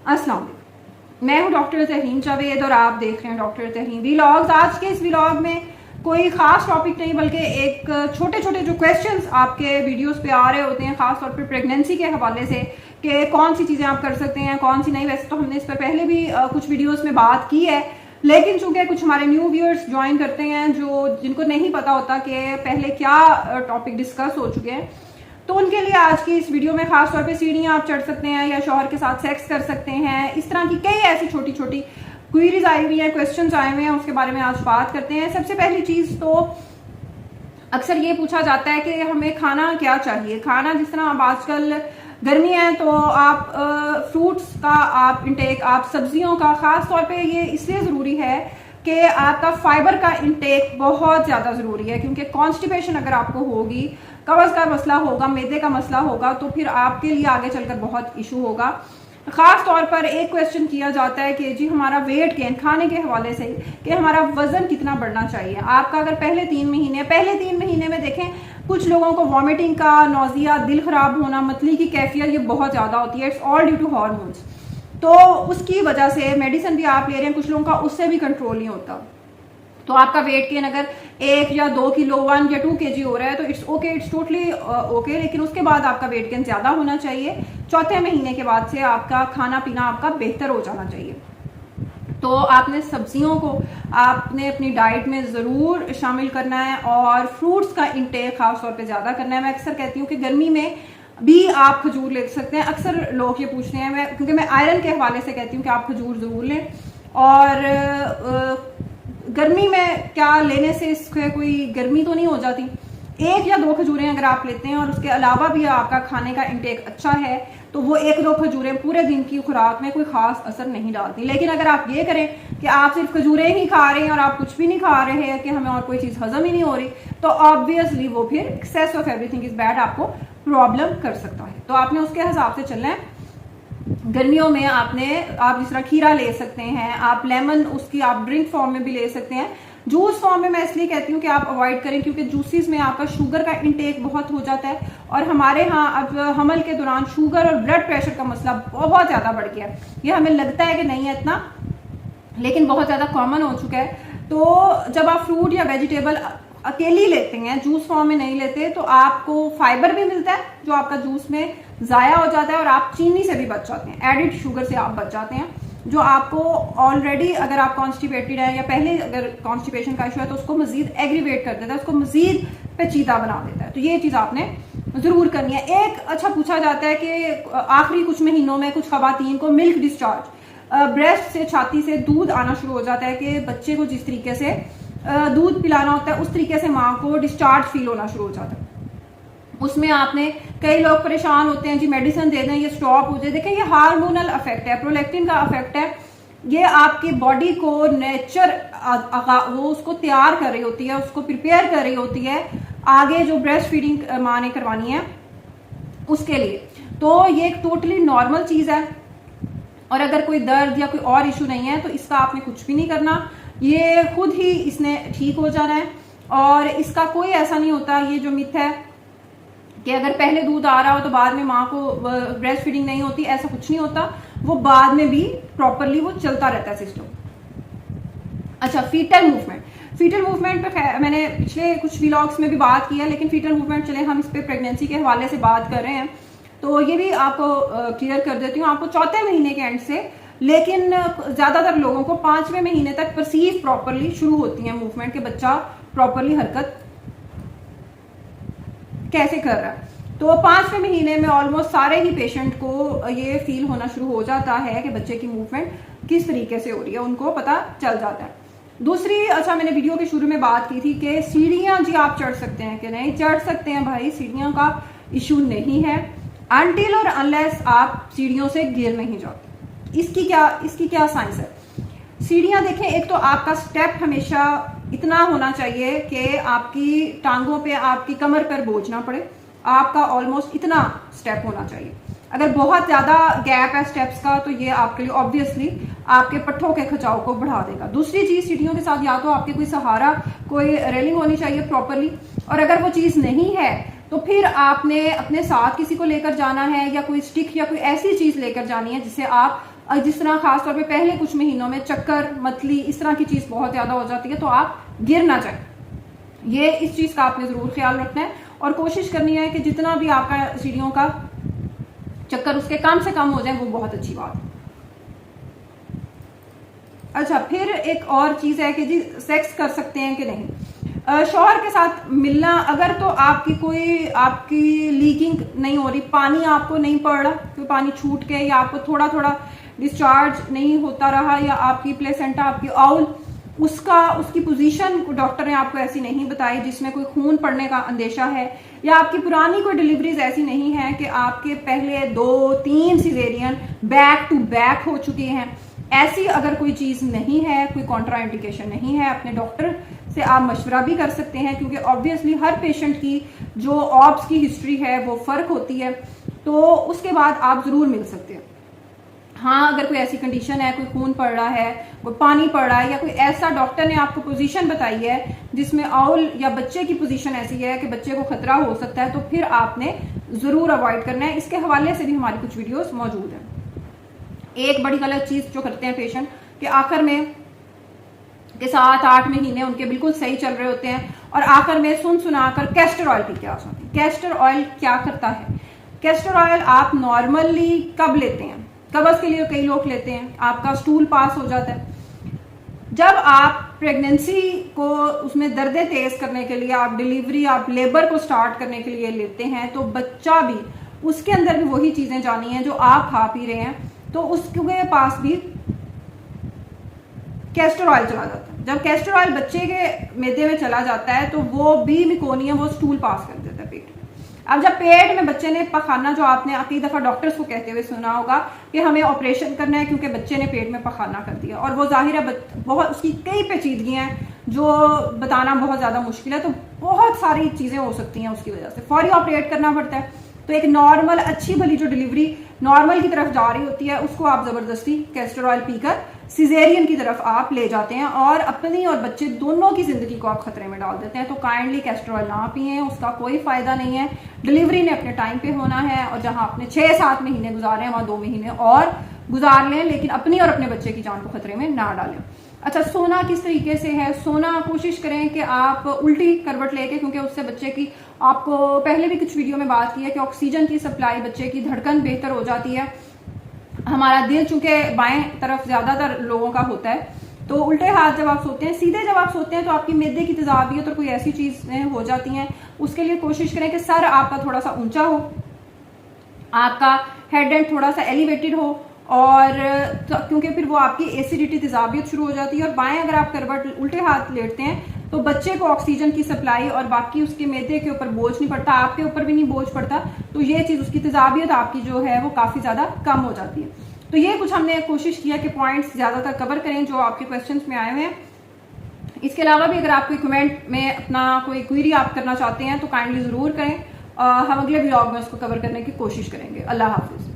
अस्सलाम वालेकुम। मैं हूं डॉक्टर तहरीन जावेद और आप देख रहे हैं डॉक्टर तहरीन व्लॉग्स। आज के इस व्लॉग में कोई खास टॉपिक नहीं बल्कि एक छोटे छोटे जो क्वेश्चंस आपके वीडियोस पे आ रहे होते हैं, खास तौर पे प्रेगनेंसी के हवाले से कि कौन सी चीज़ें आप कर सकते हैं, कौन सी नहीं। वैसे तो हमने इस पर पहले भी कुछ वीडियोस में बात की है, लेकिन चूंकि कुछ हमारे न्यू व्यूअर्स ज्वाइन करते हैं जिनको नहीं पता होता कि पहले क्या टॉपिक डिस्कस हो चुके हैं, तो उनके लिए आज की इस वीडियो में खास तौर पे सीढ़ियां आप चढ़ सकते हैं या शौहर के साथ सेक्स कर सकते हैं, इस तरह की कई ऐसी छोटी छोटी क्वेरीज आई हुई हैं, क्वेश्चंस आए हुए हैं, उसके बारे में आज बात करते हैं। सबसे पहली चीज तो अक्सर ये पूछा जाता है कि हमें खाना क्या चाहिए। खाना जिस तरह अब आजकल गर्मी है तो आप फ्रूट्स का आप इंटेक, आप सब्जियों का, खास तौर पे ये इसलिए ज़रूरी है कि आपका फाइबर का इंटेक बहुत ज़्यादा ज़रूरी है, क्योंकि कॉन्स्टिपेशन अगर आपको होगी, कब्ज़ का मसला होगा, मैदे का मसला होगा, तो फिर आपके लिए आगे चलकर बहुत इशू होगा। खास तौर पर एक क्वेश्चन किया जाता है कि जी हमारा वेट गेन खाने के हवाले से कि हमारा वजन कितना बढ़ना चाहिए आपका। अगर पहले तीन महीने में देखें, कुछ लोगों को वॉमिटिंग का, नौजिया, दिल खराब होना, मतली की कैफियत ये बहुत ज्यादा होती है। It's all due to hormones. तो उसकी वजह से मेडिसिन भी आप ले रहे हैं, कुछ लोगों का उससे भी कंट्रोल नहीं होता। तो आपका वेट गेन अगर 1 या 2 किलो, 1 या 2 kg हो रहा है तो it's okay, it's totally okay. लेकिन उसके बाद आपका वेट गेन ज्यादा होना चाहिए। चौथे महीने के बाद से आपका खाना पीना आपका बेहतर हो जाना चाहिए। तो आपने सब्जियों को आपने अपनी डाइट में जरूर शामिल करना है और फ्रूट्स का इंटेक खास तौर पे ज्यादा करना है। मैं अक्सर कहती हूँ कि गर्मी में भी आप खजूर ले सकते हैं। अक्सर लोग ये पूछते हैं, क्योंकि मैं आयरन के हवाले से कहती हूँ कि आप खजूर जरूर लें। और गर्मी में क्या लेने से इसके कोई गर्मी तो नहीं हो जाती। 1 या 2 खजूरें अगर आप लेते हैं और उसके अलावा भी आपका खाने का इंटेक अच्छा है तो वो 1-2 खजूरें पूरे दिन की खुराक में कोई खास असर नहीं डालती। लेकिन अगर आप ये करें कि आप सिर्फ खजूरें ही खा रहे हैं और आप कुछ भी नहीं खा रहे हैं, कि हमें और कोई चीज हजम ही नहीं हो रही, तो ऑब्वियसली वो फिर excess of everything is bad आपको प्रॉब्लम कर सकता है। तो आपने उसके हिसाब से चलना है। गर्मियों में आप जिस तरह खीरा ले सकते हैं, आप लेमन उसकी आप ड्रिंक फॉर्म में भी ले सकते हैं। जूस फॉर्म में मैं इसलिए कहती हूँ कि आप अवॉइड करें, क्योंकि जूसेस में आपका शुगर का इंटेक बहुत हो जाता है और हमारे यहाँ अब हमल के दौरान शुगर और ब्लड प्रेशर का मसला बहुत ज्यादा बढ़ गया है। ये हमें लगता है कि नहीं है इतना, लेकिन बहुत ज्यादा कॉमन हो चुका है। तो जब आप फ्रूट या वेजिटेबल अकेली लेते हैं, जूस फॉर्म में नहीं लेते, तो आपको फाइबर भी मिलता है जो आपका जूस में जाया हो जाता है और आप चीनी से भी बच जाते हैं, एडिड शुगर से आप बच जाते हैं, जो आपको ऑलरेडी अगर आप कॉन्स्टिपेटेड है या पहले अगर कॉन्स्टिपेशन का इशू है तो उसको मजीद एग्रीवेट कर देता है, उसको मजीद पेचीदा बना देता है। तो ये चीज आपने जरूर करनी है। एक अच्छा पूछा जाता है कि आखिरी कुछ महीनों में कुछ खवातीन को मिल्क डिस्चार्ज, ब्रेस्ट से, छाती से दूध आना शुरू हो जाता है, कि बच्चे को जिस तरीके से दूध पिलाना होता है उस तरीके से माँ को डिस्चार्ज फील होना शुरू हो जाता है। उसमें आपने, कई लोग परेशान होते हैं जी मेडिसिन दे दें ये स्टॉप हो जाए। देखें ये हार्मोनल अफेक्ट है, प्रोलैक्टिन का अफेक्ट है। ये आपकी बॉडी को नेचर वो उसको तैयार कर रही होती है, उसको प्रिपेयर कर रही होती है आगे जो ब्रेस्ट फीडिंग माँ ने करवानी है उसके लिए। तो ये एक टोटली नॉर्मल चीज है और अगर कोई दर्द या कोई और इशू नहीं है तो इसका आपने कुछ भी नहीं करना, ये खुद ही इसने ठीक हो जाना है। और इसका कोई ऐसा नहीं होता, ये जो मिथ है कि अगर पहले दूध आ रहा हो तो बाद में माँ को ब्रेस्ट फीडिंग नहीं होती, ऐसा कुछ नहीं होता। वो बाद में भी प्रॉपरली वो चलता रहता है सिस्टम। अच्छा, फीटल मूवमेंट पे मैंने पिछले कुछ व्लॉग्स में भी बात की है, लेकिन फीटल मूवमेंट चले हम इस पे प्रेगनेंसी के हवाले से बात कर रहे हैं तो ये भी आपको क्लियर कर देती हूँ। आपको चौथे महीने के एंड से, लेकिन ज्यादातर लोगों को 5वें महीने तक परसीव प्रॉपरली शुरू होती है मूवमेंट, के बच्चा प्रॉपरली हरकत कैसे कर रहा है। तो 5वें महीने में ऑलमोस्ट सारे ही पेशेंट को ये फील होना शुरू हो जाता है कि बच्चे की मूवमेंट किस तरीके से हो रही है, उनको पता चल जाता है। दूसरी, अच्छा मैंने वीडियो के शुरू में बात की थी कि सीढ़ियां जी आप चढ़ सकते हैं कि नहीं। चढ़ सकते हैं भाई, सीढ़ियों का इशू नहीं है अनटिल और अनलेस आप सीढ़ियों से गिर नहीं जाते। इसकी क्या साइंस है। सीढ़ियां देखें, एक तो आपका स्टेप हमेशा इतना होना चाहिए कि आपकी टांगों पे, आपकी कमर पर बोझ ना पड़े। आपका ऑलमोस्ट इतना स्टेप होना चाहिए। अगर बहुत ज्यादा गैप है स्टेप्स का तो ये आपके लिए ऑब्वियसली आपके पट्ठों के खिंचाव को बढ़ा देगा। दूसरी चीज, सीढ़ियों के साथ या तो आपके कोई सहारा, कोई रेलिंग होनी चाहिए प्रॉपरली, और अगर वो चीज नहीं है तो फिर आपने अपने साथ किसी को लेकर जाना है या कोई स्टिक या कोई ऐसी चीज लेकर जानी है जिससे आप जिस तरह खासतौर पे पहले कुछ महीनों में चक्कर, मतली, इस तरह की चीज बहुत ज्यादा हो जाती है, तो आप गिर ना जाए। ये इस चीज का आपने जरूर ख्याल रखना है और कोशिश करनी है कि जितना भी आपका सीढ़ियों का चक्कर उसके कम से कम हो जाए, वो बहुत अच्छी बात है। अच्छा, फिर एक और चीज है कि जी सेक्स कर सकते हैं कि नहीं। शौहर के साथ मिलना, अगर तो आपकी लीकिंग नहीं हो रही, पानी आपको नहीं पड़ रहा, तो पानी छूट के या आपको थोड़ा थोड़ा डिस्चार्ज नहीं होता रहा, या आपकी प्लेसेंटा, आपकी आउल, उसकी पोजीशन डॉक्टर ने आपको ऐसी नहीं बताई जिसमें कोई खून पड़ने का अंदेशा है, या आपकी पुरानी कोई डिलीवरीज ऐसी नहीं है कि आपके पहले 2-3 सिजेरियन बैक टू बैक हो चुके हैं, ऐसी अगर कोई चीज नहीं है, कोई कॉन्ट्रा इंडिकेशन नहीं है, अपने डॉक्टर से आप मशवरा भी कर सकते हैं, क्योंकि ऑब्वियसली हर पेशेंट की जो ऑब्स की हिस्ट्री है वो फर्क होती है, तो उसके बाद आप जरूर मिल सकते हैं। हाँ, अगर कोई ऐसी कंडीशन है, कोई खून पड़ रहा है, कोई पानी पड़ रहा है, या कोई ऐसा डॉक्टर ने आपको पोजीशन बताई है जिसमें आउल या बच्चे की पोजीशन ऐसी है कि बच्चे को खतरा हो सकता है, तो फिर आपने जरूर अवॉइड करना है। इसके हवाले से भी हमारी कुछ वीडियोस मौजूद हैं। एक बड़ी गलत चीज जो करते हैं पेशेंट कि आखिर में के 7-8 महीने उनके बिल्कुल सही चल रहे होते हैं और आखिर में सुनाकर कैस्टर ऑयल पी के आ जाते हैं। कैस्टर ऑयल क्या करता है? कैस्टर ऑयल आप नॉर्मली कब लेते हैं? कब्ज के लिए कई लोग लेते हैं, आपका स्टूल पास हो जाता है। जब आप प्रेगनेंसी को उसमें दर्दें तेज करने के लिए, आप डिलीवरी, आप लेबर को स्टार्ट करने के लिए लेते हैं, तो बच्चा भी, उसके अंदर भी वही चीजें जानी है जो आप खा पी रहे हैं, तो उसके पास भी कैस्टर ऑयल चला जाता है। जब कैस्टर ऑयल बच्चे के मैदे में चला जाता है तो वो भी मिकोनियम, वो स्टूल पास कर देता है पेट में। अब जब पेट में बच्चे ने पखाना, जो आपने कई दफा डॉक्टर्स को कहते हुए सुना होगा कि हमें ऑपरेशन करना है क्योंकि बच्चे ने पेट में पखाना कर दिया, और वो जाहिर है बहुत उसकी कई पेचीदगियां हैं जो बताना बहुत ज्यादा मुश्किल है, तो बहुत सारी चीजें हो सकती हैं उसकी वजह से फौरी ऑपरेट करना पड़ता है। तो एक नॉर्मल अच्छी भली जो डिलीवरी नॉर्मल की तरफ जा रही होती है, उसको आप जबरदस्ती कैस्टर ऑयल पीकर सिजेरियन की तरफ आप ले जाते हैं और अपनी और बच्चे दोनों की जिंदगी को आप खतरे में डाल देते हैं। तो काइंडली कैस्टर ऑयल ना पिए, उसका कोई फायदा नहीं है। डिलीवरी ने अपने टाइम पे होना है, और जहां आपने 6-7 महीने गुजारे हैं वहां 2 महीने और गुजार लें, लेकिन अपनी और अपने बच्चे की जान को खतरे में ना डालें। अच्छा, सोना किस तरीके से है? सोना कोशिश करें कि आप उल्टी करवट लेके, क्योंकि उससे बच्चे की, आपको पहले भी कुछ वीडियो में बात की है कि ऑक्सीजन की सप्लाई, बच्चे की धड़कन बेहतर हो जाती है। हमारा दिल चूंकि बाएं तरफ ज्यादातर लोगों का होता है, तो उल्टे हाथ जब आप सोते हैं, सीधे जब आप सोते हैं, तो आपकी मैदे की तेजाबियत और कोई ऐसी चीजें हो जाती हैं। उसके लिए कोशिश करें कि सर आपका थोड़ा सा ऊंचा हो, आपका हेड एंड थोड़ा सा एलिवेटेड हो, और क्योंकि फिर वो आपकी एसिडिटी, तेजाबियत शुरू हो जाती है। और बाएं अगर आप करवट उल्टे हाथ लेटते हैं तो बच्चे को ऑक्सीजन की सप्लाई और बाकी उसके मैदे के ऊपर बोझ नहीं पड़ता, आपके ऊपर भी नहीं बोझ पड़ता, तो ये चीज, उसकी तेजाबियत आपकी जो है वो काफी ज्यादा कम हो जाती है। तो ये कुछ हमने कोशिश किया कि पॉइंट्स ज्यादातर कवर करें जो आपके क्वेश्चंस में आए हुए हैं। इसके अलावा भी अगर आप कोई कमेंट में अपना कोई क्वेरी आप करना चाहते हैं तो काइंडली जरूर करें, हम अगले ब्लॉग में उसको कवर करने की कोशिश करेंगे। अल्लाह हाफिज।